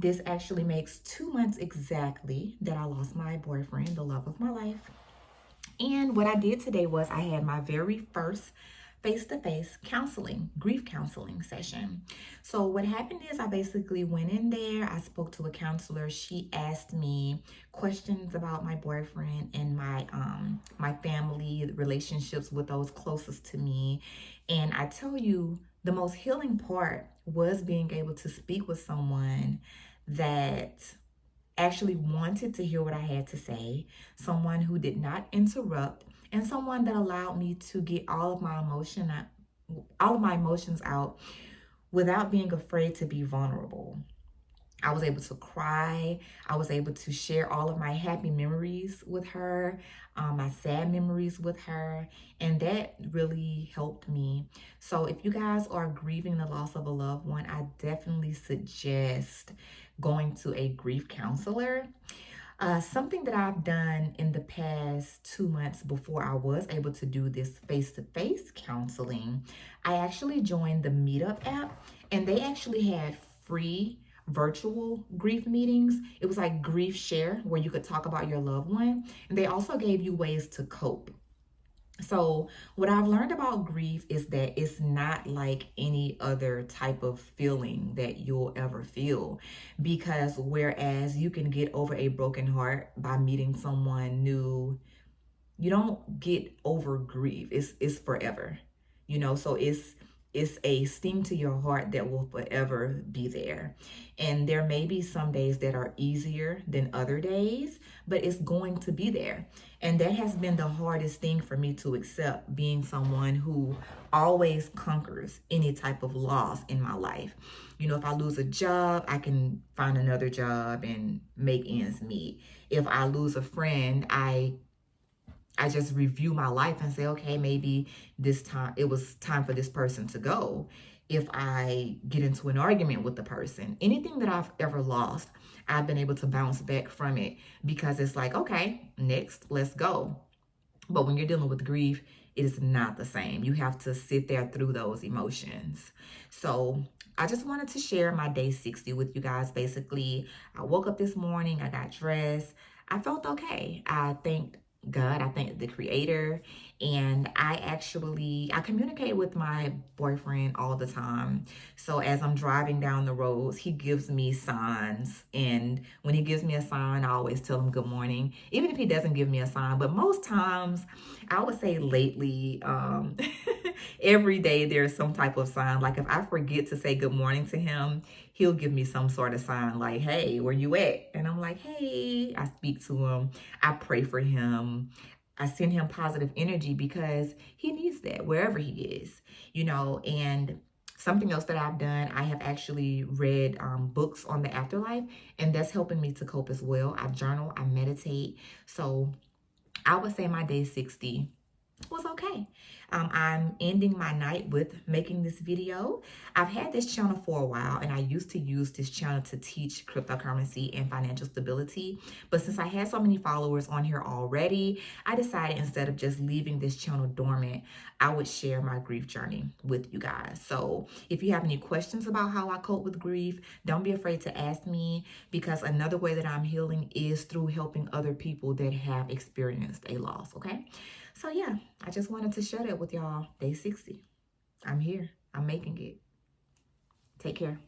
This actually makes 2 months exactly that I lost my boyfriend, the love of my life. And what I did today was I had my very first face-to-face counseling, grief counseling session. So what happened is I basically went in there, I spoke to a counselor. She asked me questions about my boyfriend and my family, relationships with those closest to me. And I tell you, the most healing part was being able to speak with someone that actually wanted to hear what I had to say, someone who did not interrupt, and someone that allowed me to get all of my emotions out without being afraid to be vulnerable. I was able to cry. I was able to share all of my happy memories with her, my sad memories with her, and that really helped me. So, if you guys are grieving the loss of a loved one, I definitely suggest going to a grief counselor. Something that I've done in the past 2 months before I was able to do this face to face counseling, I actually joined the Meetup app, and they actually had free virtual grief meetings. It was like Grief Share, where you could talk about your loved one, and they also gave you ways to cope. So, what I've learned about grief is that it's not like any other type of feeling that you'll ever feel. Because whereas you can get over a broken heart by meeting someone new, you don't get over grief. It's forever. So it's a sting to your heart that will forever be there. And there may be some days that are easier than other days, but it's going to be there. And that has been the hardest thing for me to accept, being someone who always conquers any type of loss in my life. If I lose a job, I can find another job and make ends meet. If I lose a friend, I just review my life and say, okay, maybe this time it was time for this person to go. If I get into an argument with the person, anything that I've ever lost, I've been able to bounce back from it because it's like, okay, next, let's go. But when you're dealing with grief, it is not the same. You have to sit there through those emotions. So I just wanted to share my day 60 with you guys. Basically, I woke up this morning, I got dressed, I felt okay. I thanked God, I thanked the creator, and I communicate with my boyfriend all the time. So as I'm driving down the roads, he gives me signs, and when he gives me a sign, I always tell him good morning, even if he doesn't give me a sign. But most times, I would say lately, every day there's some type of sign. Like if I forget to say good morning to him, he'll give me some sort of sign like, hey, where you at? And I'm like, hey, I speak to him. I pray for him. I send him positive energy because he needs that wherever he is. And something else that I've done, I have actually read books on the afterlife, and that's helping me to cope as well. I journal, I meditate. So I would say my day 60 was okay. I'm ending my night with making this video. I've had this channel for a while, and I used to use this channel to teach cryptocurrency and financial stability. But since I had so many followers on here already, I decided instead of just leaving this channel dormant, I would share my grief journey with you guys. So if you have any questions about how I cope with grief, don't be afraid to ask me, because another way that I'm healing is through helping other people that have experienced a loss, okay? So yeah, I just wanted to share that with y'all. Day 60. I'm here. I'm making it. Take care.